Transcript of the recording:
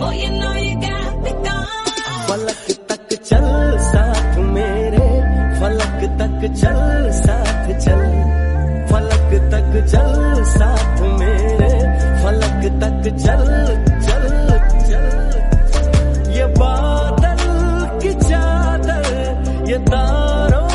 Oh, you know you got me gone. फलक तक चल साथ मेरे, फलक तक चल साथ चल, फलक तक चल साथ मेरे, फलक तक चल चल चल। ये बादल की चादर, ये तारों